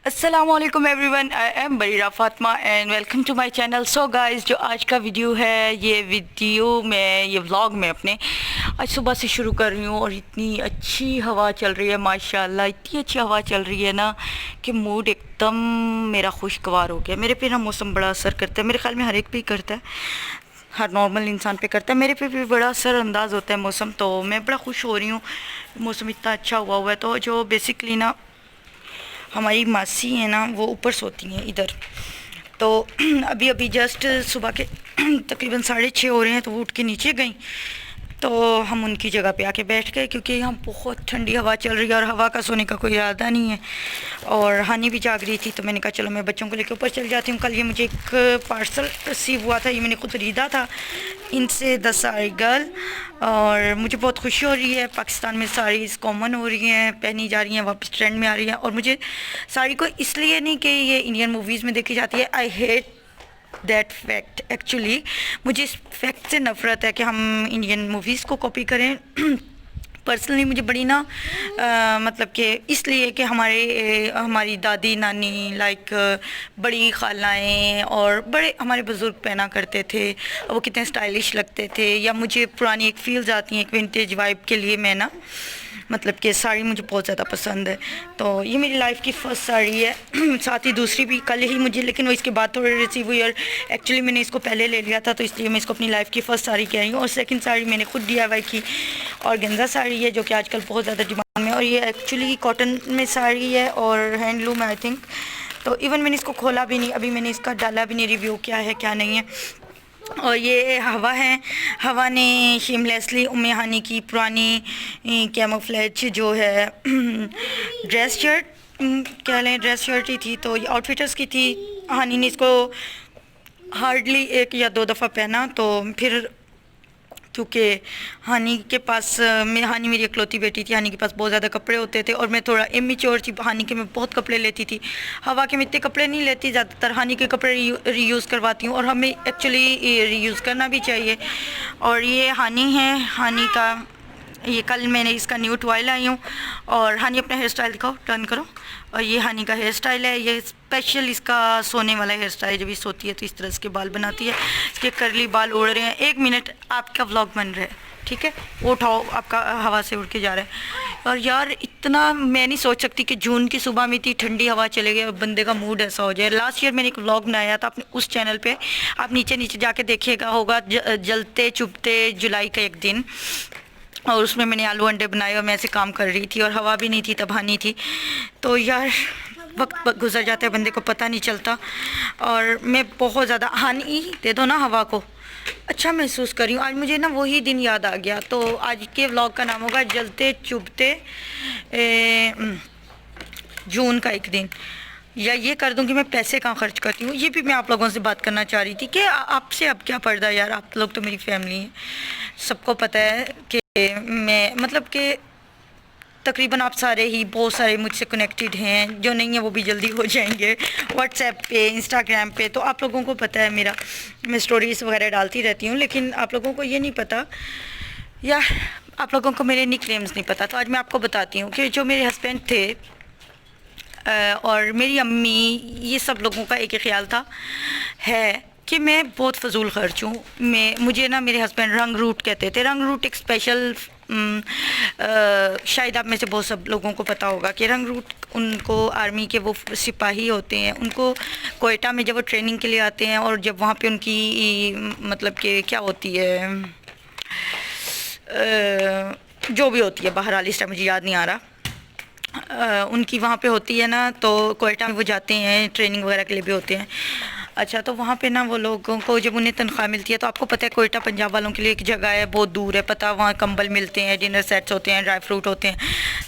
अस्सलामुअलैकुम everyone, I am Bareera Fatima and welcome to my channel. So guys, जो आज का वीडियो है, ये व्लॉग में अपने आज सुबह से शुरू कर रही हूँ। और इतनी अच्छी हवा चल रही है माशाल्लाह, इतनी अच्छी हवा चल रही है ना कि मूड एकदम मेरा खुशगवार हो गया। मेरे पे ना मौसम बड़ा असर करता है, मेरे ख्याल में हर एक पे ही करता है, हर नॉर्मल इंसान पे करता है। मेरे पे भी बड़ा असरअंदाज होता है मौसम, तो मैं बड़ा खुश हो रही हूँ। मौसम इतना अच्छा हुआ है। तो जो बेसिकली ना हमारी मासी है ना, वो ऊपर सोती हैं इधर। तो अभी अभी जस्ट सुबह के तकरीबन 6:30 हो रहे हैं, तो वो उठ के नीचे गई। तो हम उनकी जगह पे आके बैठ गए, क्योंकि यहाँ बहुत ठंडी हवा चल रही है और हवा का सोने का कोई इरादा नहीं है। और हानि भी जाग रही थी, तो मैंने कहा चलो मैं बच्चों को लेकर ऊपर चल जाती हूँ। कल ये मुझे एक पार्सल रिसीव हुआ था, ये मैंने खुद खरीदा था इनसे, 10 साड़ी गर्ल। और मुझे बहुत खुशी हो रही है, पाकिस्तान में साड़ीज़ कॉमन हो रही हैं, पहनी जा रही हैं, वापस ट्रेंड में आ रही हैं। और मुझे साड़ी को इसलिए नहीं कि ये इंडियन मूवीज़ में देखी जाती है, I hate that fact. Actually मुझे इस फैक्ट से नफ़रत है कि हम इंडियन मूवीज़ को कॉपी करें। पर्सनली मुझे बड़ी ना मतलब कि इसलिए कि हमारी दादी नानी लाइक बड़ी खालाएँ और बड़े हमारे बुज़ुर्ग पहना करते थे, वो कितने स्टाइलिश लगते थे। या मुझे पुरानी एक फील्स आती हैं, एक विंटेज वाइब के लिए मैं ना मतलब कि साड़ी मुझे बहुत ज़्यादा पसंद है। तो ये मेरी लाइफ की फ़र्स्ट साड़ी है। साथ ही दूसरी भी कल ही मुझे, लेकिन वो इसके बाद थोड़ी रिसीव हुई। और एक्चुअली मैंने इसको पहले ले लिया था, तो इसलिए मैं इसको अपनी लाइफ की फ़र्स्ट साड़ी कह रही हूँ। और सेकंड साड़ी मैंने खुद DIY की, और गेंजा साड़ी है, जो कि आजकल बहुत ज़्यादा डिमांड में। और ये एक्चुअली कॉटन में साड़ी है और हैंडलूम है आई थिंक। तो इवन मैंने इसको खोला भी नहीं, अभी मैंने इसका डाला भी नहीं रिव्यू क्या है क्या नहीं है। और ये हवा है, हवा ने शेमलेसली उम्मे हानी की पुरानी कैमोफ्लेज जो है ड्रेस शर्ट कह लें, ड्रेस शर्ट ही थी, तो ये आउटफिटर्स की थी। हानी ने इसको हार्डली 1 या 2 दफ़ा पहना, तो फिर क्योंकि हानी के पास हानी मेरी इकलौती बेटी थी, हानी के पास बहुत ज़्यादा कपड़े होते थे और मैं थोड़ा इमेच्योर थी। हानी के मैं बहुत कपड़े लेती थी, हवा के मैं इतने कपड़े नहीं लेती, ज़्यादातर हानी के कपड़े रीयूज़ करवाती हूँ। और हमें एक्चुअली रीयूज़ करना भी चाहिए। और ये हानी है, हानी का ये कल मैंने इसका न्यू टॉयल आई हूँ। और हानी अपना हेयर स्टाइल दिखाओ, टर्न करो। और ये हानी का हेयर स्टाइल है, ये स्पेशल इसका सोने वाला हेयर स्टाइल है। जब ये सोती है तो इस तरह इसके बाल बनाती है, इसके करली बाल उड़ रहे हैं। 1 मिनट, आपका व्लॉग बन रहा है, ठीक है, वो उठाओ, आपका हवा से उड़ के जा रहा है। और यार इतना मैं नहीं सोच सकती कि जून की सुबह में इतनी ठंडी हवा चले गई, बंदे का मूड ऐसा हो जाए। लास्ट ईयर मैंने एक व्लॉग बनाया था अपने उस चैनल पे, आप नीचे नीचे जाके देखिएगा होगा, जलते चुभते जुलाई का एक दिन। और उसमें मैंने आलू अंडे बनाए और मैं ऐसे काम कर रही थी और हवा भी नहीं थी, तब हानी थी। तो यार वक्त गुजर जाता है, बंदे को पता नहीं चलता। और मैं बहुत ज़्यादा, हानी दे दो ना हवा को, अच्छा महसूस कर रही हूँ। आज मुझे ना वही दिन याद आ गया। तो आज के व्लॉग का नाम होगा जलते चुभते जून का एक दिन। या ये कर दूँ कि मैं पैसे कहाँ खर्च करती हूँ, ये भी मैं आप लोगों से बात करना चाह रही थी कि आपसे अब क्या पर्दा यार, आप लोग तो मेरी फैमिली हैं। सबको पता है कि मैं मतलब कि तकरीबन आप सारे ही बहुत सारे मुझसे कनेक्टेड हैं, जो नहीं है वो भी जल्दी हो जाएंगे व्हाट्सएप पे, इंस्टाग्राम पे। तो आप लोगों को पता है मेरा, मैं स्टोरीज़ वगैरह डालती रहती हूँ, लेकिन आप लोगों को ये नहीं पता, या आप लोगों को मेरे निकनेम्स नहीं पता। तो आज मैं आपको बताती हूँ कि जो मेरे हस्बैंड थे और मेरी अम्मी, ये सब लोगों का एक ही ख्याल था है कि मैं बहुत फजूल खर्च हूँ। मुझे ना मेरे हस्बैंड रंग रूट कहते थे। रंग रूट एक स्पेशल शायद आप में से बहुत सब लोगों को पता होगा कि रंग रूट, उनको आर्मी के वो सिपाही होते हैं, उनको कोयटा में जब वो ट्रेनिंग के लिए आते हैं और जब वहाँ पे उनकी मतलब कि क्या होती है, जो भी होती है, बहरहाल इस टाइम मुझे याद नहीं आ रहा, उनकी वहाँ पे होती है ना, तो कोयटा में वो जाते हैं, ट्रेनिंग वगैरह के लिए भी होते हैं। अच्छा, तो वहाँ पे ना वो लोगों को जब उन्हें तनख्वाह मिलती है, तो आपको पता है कोयटा पंजाब वालों के लिए एक जगह है, बहुत दूर है, पता, वहाँ कंबल मिलते हैं, डिनर सेट्स होते हैं, ड्राई फ्रूट होते हैं।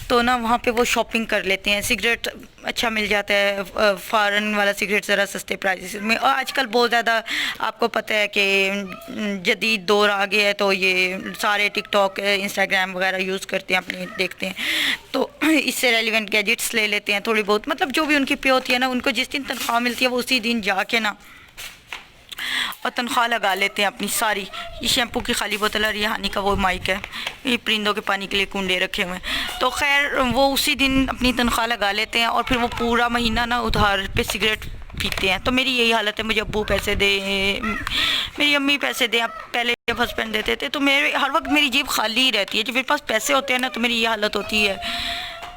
तो ना वहाँ पे वो शॉपिंग कर लेते हैं, सिगरेट अच्छा मिल जाता है, फ़ॉरेन वाला सिगरेट ज़रा सस्ते प्राइस में। और आजकल बहुत ज़्यादा आपको पता है कि जदीद दौर आ गया है, तो ये सारे टिकटॉक इंस्टाग्राम वगैरह यूज़ करते हैं, अपने देखते हैं, तो इससे रेलिवेंट गैजेट्स ले लेते हैं थोड़ी बहुत, मतलब जो भी उनकी पे होती है ना, उनको जिस दिन तनख्वाह मिलती है वो उसी दिन जाके ना और तनख्वाह लगा लेते हैं अपनी सारी। ये शैम्पू की खाली बोतल और ये हानि का वो माइक है, ये परिंदों के पानी के लिए कुंडे रखे हुए हैं। तो खैर वो उसी दिन अपनी तनख्वाह लगा लेते हैं और फिर वो पूरा महीना ना उधार पे सिगरेट पीते हैं। तो मेरी यही हालत है, मुझे अब्बू पैसे दे, मेरी अम्मी पैसे दें। अब पहले जब हस्बैंड देते थे तो मेरे हर वक्त मेरी जेब खाली ही रहती है। जब मेरे पास पैसे होते हैं ना तो मेरी ये हालत होती है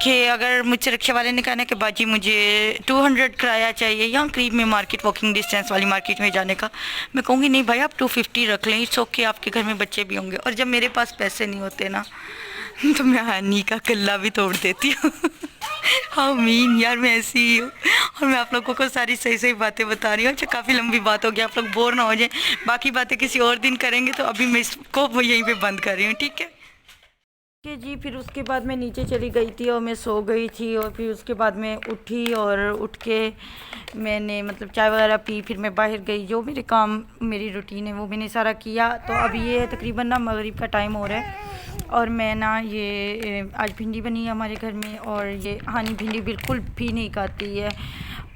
कि अगर मुझसे रिक्शे वाले ने कहना कि बाजी मुझे 200 किराया चाहिए यहाँ करीब में मार्केट, वॉकिंग डिस्टेंस वाली मार्केट में जाने का, मैं कहूँगी नहीं भाई आप 250 रख लें, इट्स ओके, आपके घर में बच्चे भी होंगे। और जब मेरे पास पैसे नहीं होते ना तो मैं हानी का कल्ला भी तोड़ देती हूँ। हाँ मीन यार, मैं ऐसी ही हूँ और मैं आप लोगों को सारी सही सही बातें बता रही हूँ। अच्छा काफ़ी लंबी बात हो गई, आप लोग बोर ना हो जाए, बाकी बातें किसी और दिन करेंगे। तो अभी मैं इसको यहीं पे बंद कर रही हूँ, ठीक है जी। फिर उसके बाद मैं नीचे चली गई थी और मैं सो गई थी और फिर उसके बाद मैं उठी और उठ के मैंने मतलब चाय वगैरह पी, फिर मैं बाहर गई, जो मेरे काम मेरी रूटीन है वो मैंने सारा किया। तो अभी ये तकरीबन ना मगरिब का टाइम हो रहा है और मैं ना ये आज भिंडी बनी है हमारे घर में और ये हानी भिंडी बिल्कुल भी नहीं खाती है,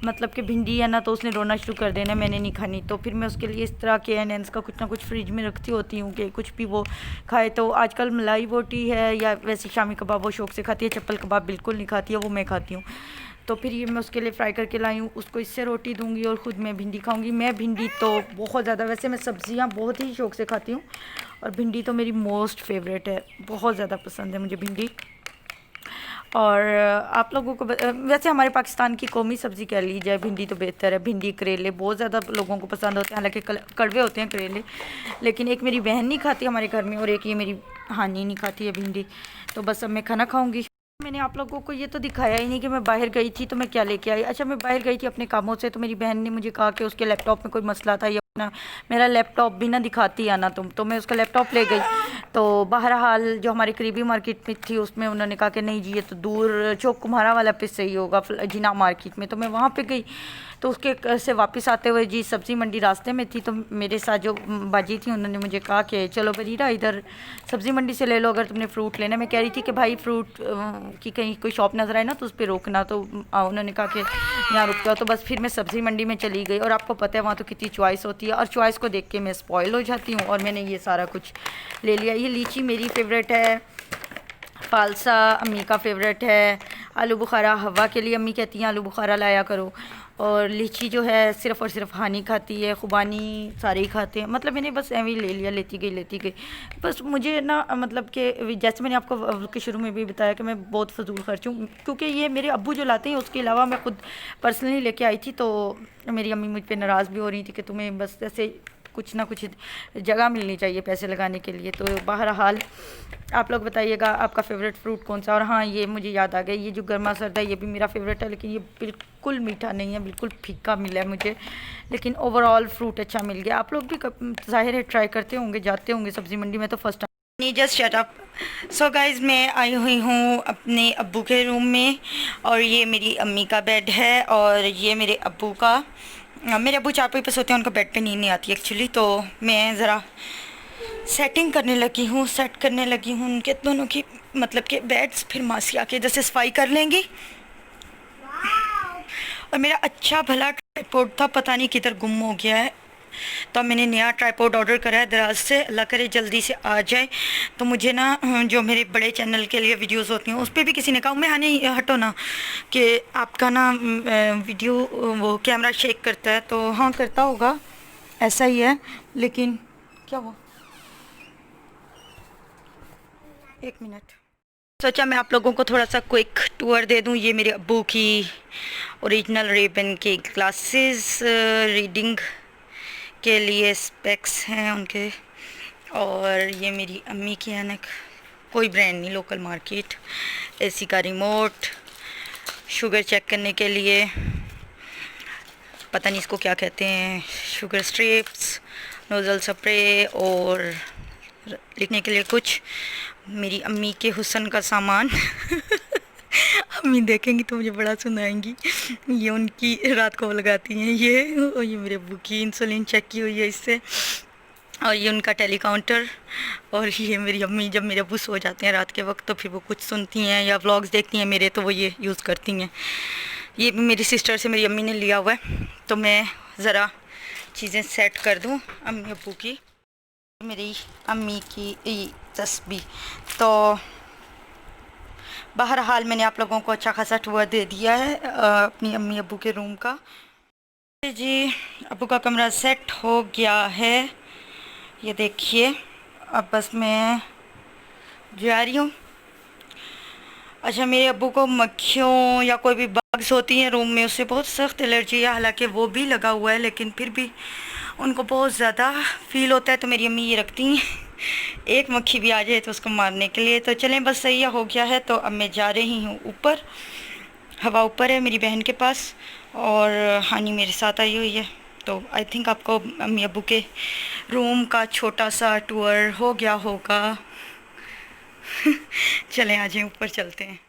मतलब कि भिंडी है ना तो उसने रोना शुरू कर देना, मैंने नहीं खानी। तो फिर मैं उसके लिए इस तरह के एनएन्स का कुछ ना कुछ फ्रिज में रखती होती हूँ कि कुछ भी वो खाए। तो आजकल मलाई बोटी है या वैसे शामी कबाब वो शौक़ से खाती है, चप्पल कबाब बिल्कुल नहीं खाती है, वो मैं खाती हूँ। तो फिर ये मैं उसके लिए फ्राई करके लाई हूँ, उसको इससे रोटी दूंगी और ख़ुद मैं भिंडी खाऊंगी। मैं भिंडी तो बहुत ज़्यादा, वैसे मैं सब्ज़ियाँ बहुत ही शौक़ से खाती हूँ और भिंडी तो मेरी मोस्ट फेवरेट है, बहुत ज़्यादा पसंद है मुझे भिंडी। और आप लोगों को वैसे हमारे पाकिस्तान की कौमी सब्ज़ी कह ली जाए भिंडी तो बेहतर है। भिंडी करेले बहुत ज़्यादा लोगों को पसंद होते हैं, हालांकि कड़वे होते हैं करेले, लेकिन एक मेरी बहन नहीं खाती हमारे घर में और एक ये मेरी हानी नहीं खाती है भिंडी। तो बस अब मैं खाना खाऊंगी। मैंने आप लोगों को ये तो दिखाया ही नहीं कि मैं बाहर गई थी तो मैं क्या लेके आई। अच्छा मैं बाहर गई थी अपने कामों से, तो मेरी बहन ने मुझे कहा कि उसके लैपटॉप में कोई मसला था, या अपना मेरा लैपटॉप भी ना दिखाती आना तुम। तो मैं उसका लैपटॉप ले गई। तो बहरहाल जो हमारी करीबी मार्केट में थी उसमें उन्होंने कहा कि नहीं जी ये तो दूर चौक कुम्हारा वाला पे सही होगा जिना मार्केट में। तो मैं वहाँ पे गई। तो उसके से वापस आते हुए जी सब्ज़ी मंडी रास्ते में थी, तो मेरे साथ जो बाजी थी उन्होंने मुझे कहा कि चलो बरीरा इधर सब्ज़ी मंडी से ले लो अगर तुमने फ़्रूट लेना। मैं कह रही थी कि भाई फ्रूट की कहीं कोई शॉप नज़र आए ना तो उस पर रोकना। तो उन्होंने कहा कि यहाँ रुक जाओ। तो बस फिर मैं सब्ज़ी मंडी में चली गई और आपको पता है वहाँ तो कितनी चॉइस होती है और चॉइस को देख के मैं स्पॉइल हो जाती हूँ और मैंने ये सारा कुछ ले लिया। ये लीची मेरी फेवरेट है, फालसा अम्मी का फेवरेट है, आलू बुखारा हवा के लिए अम्मी कहती हैं आलू बुखारा लाया करो। और लीची जो है सिर्फ़ और सिर्फ हानी खाती है, खुबानी सारे ही खाते हैं। मतलब मैंने बस ऐਵੇਂ ही ले लिया, लेती गई। बस मुझे ना मतलब कि जैसे मैंने आपको के शुरू में भी बताया कि मैं बहुत फजूल खर्च हूँ, क्योंकि ये मेरे अब्बू जो लाते हैं उसके अलावा मैं ख़ुद पर्सनली लेके आई थी। तो मेरी अम्मी मुझ पर नाराज़ भी हो रही थी कि तुम्हें बस ऐसे कुछ ना कुछ जगह मिलनी चाहिए पैसे लगाने के लिए। तो बहरहाल आप लोग बताइएगा आपका फ़ेवरेट फ्रूट कौन सा। और हाँ ये मुझे याद आ गया, ये जो गर्मा सर्द है ये भी मेरा फेवरेट है, लेकिन ये बिल्कुल मीठा नहीं है, बिल्कुल फीका मिला है मुझे, लेकिन ओवरऑल फ्रूट अच्छा मिल गया। आप लोग भी ज़ाहिर है ट्राई करते होंगे, जाते होंगे सब्ज़ी मंडी में तो फर्स्ट टाइम। नहीं just shut up. So guys मैं आई हुई हूँ अपने अब्बू के रूम में और ये मेरी अम्मी का बेड है और ये मेरे अब्बू का। मेरे अब्बू चारपाई पे सोते हैं, उनको बेड पे नींद नहीं आती एक्चुअली। तो मैं ज़रा सेटिंग करने लगी हूँ, सेट करने लगी हूँ उनके दोनों की मतलब के बेड्स। फिर मासी आके जैसे सफाई कर लेंगी। और मेरा अच्छा भला ट्राइपॉड था, पता नहीं किधर गुम हो गया है, तो मैंने नया ट्राइपॉड ऑर्डर करा है दराज से, अल्लाह करे जल्दी से आ जाए। तो मुझे ना जो मेरे बड़े चैनल के लिए वीडियोस होती हैं उस पर भी किसी ने कहा मैं हाँ नहीं हटो ना कि आपका ना वीडियो वो कैमरा शेक करता है। तो हाँ करता होगा, ऐसा ही है, लेकिन क्या हुआ, एक मिनट। सोचा मैं आप लोगों को थोड़ा सा क्विक टूर दे दूं। ये मेरे अब्बू की ओरिजिनल रेबन की ग्लासेस, रीडिंग के लिए स्पेक्स हैं उनके। और ये मेरी अम्मी की ऐनक, कोई ब्रांड नहीं, लोकल मार्केट। एसी का रिमोट, शुगर चेक करने के लिए, पता नहीं इसको क्या कहते हैं, शुगर स्ट्रिप्स, नोज़ल स्प्रे और लिखने के लिए कुछ। मेरी अम्मी के हुस्न का सामान अम्मी देखेंगी तो मुझे बड़ा सुनाएंगी। ये उनकी रात को लगाती हैं ये। और ये मेरे अब्बू की इंसुलिन चेक की हुई है इससे। और ये उनका टेली काउंटर। और ये मेरी अम्मी जब मेरे अब्बू सो जाते हैं रात के वक्त तो फिर वो कुछ सुनती हैं या व्लॉग्स देखती हैं मेरे, तो वो ये यूज़ करती हैं। ये भी मेरी सिस्टर से मेरी अम्मी ने लिया हुआ है। तो मैं ज़रा चीज़ें सेट कर दूँ अम्मी अब्बू की, मेरी अम्मी की तस्बीह। तो बहरहाल मैंने आप लोगों को अच्छा खासा टूर दे दिया है अपनी अम्मी अब्बू के रूम का। जी, अब्बू का कमरा सेट हो गया है, ये देखिए। अब बस मैं जा रही हूँ। अच्छा, मेरे अब्बू को मक्खियों या कोई भी बग्स होती हैं रूम में, उससे बहुत सख्त एलर्जी है। हालांकि वो भी लगा हुआ है, लेकिन फिर भी उनको बहुत ज़्यादा फील होता है। तो मेरी अम्मी ये रखती हैं एक मक्खी भी आ जाए तो उसको मारने के लिए। तो चलें, बस सही हो गया है। तो अब मैं जा रही हूँ ऊपर, हवा ऊपर है मेरी बहन के पास, और हानी मेरे साथ आई हुई है। तो आई थिंक आपको अम्मी अब्बू के रूम का छोटा सा टूर हो गया होगा। चलें, आ जाएं, ऊपर चलते हैं।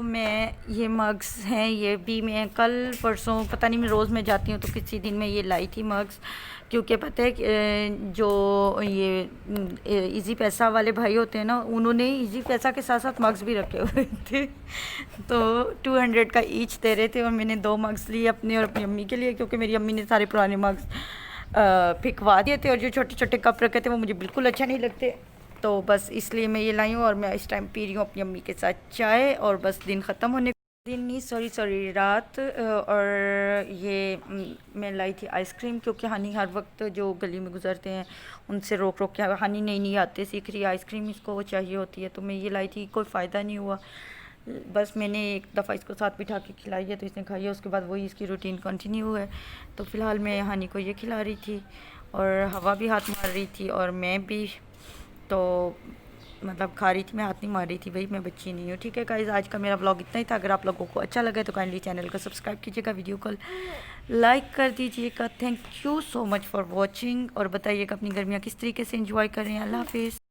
मैं ये मग्स हैं, ये भी मैं कल परसों पता नहीं, मैं रोज़ में जाती हूँ तो किसी दिन में ये लाई थी मग्स। क्योंकि पता है कि जो ये इजी पैसा वाले भाई होते हैं ना, उन्होंने इजी पैसा के साथ साथ मग्स भी रखे हुए थे। तो 200 का ईच दे रहे थे, और मैंने 2 मग्स लिए अपने और अपनी अम्मी के लिए, क्योंकि मेरी अम्मी ने सारे पुराने मग्स फेंकवा दिए थे, और जो छोटे छोटे कप रखे थे वो मुझे बिल्कुल अच्छा नहीं लगते। तो बस इसलिए मैं ये लाई हूँ, और मैं इस टाइम पी रही हूँ अपनी अम्मी के साथ चाय। और बस दिन ख़त्म होने, दिन नहीं, सॉरी रात। और ये मैं लाई थी आइसक्रीम, क्योंकि हानी हर वक्त जो गली में गुजरते हैं उनसे रोक रोक के, हानी नई नई आते सीख रही है, आइसक्रीम इसको वो चाहिए होती है। तो मैं ये लाई थी, कोई फ़ायदा नहीं हुआ। बस मैंने एक दफ़ा इसको साथ बिठा के खिलाई है तो इसने खाई है, उसके बाद वही इसकी रूटीन कंटिन्यू है। तो फ़िलहाल मैं हानी को ये खिला रही थी, और हवा भी हाथ मार रही थी, और मैं भी तो मतलब खा रही थी, मैं हाथ नहीं मार रही थी भाई, मैं बच्ची नहीं हूँ। ठीक है गाइस, आज का मेरा व्लॉग इतना ही था। अगर आप लोगों को अच्छा लगा तो काइंडली चैनल को सब्सक्राइब कीजिएगा, वीडियो को लाइक कर दीजिएगा। Thank you so much for watching, और बताइएगा अपनी गर्मियाँ किस तरीके से एंजॉय कर रहे हैं। अल्लाह हाफिज़।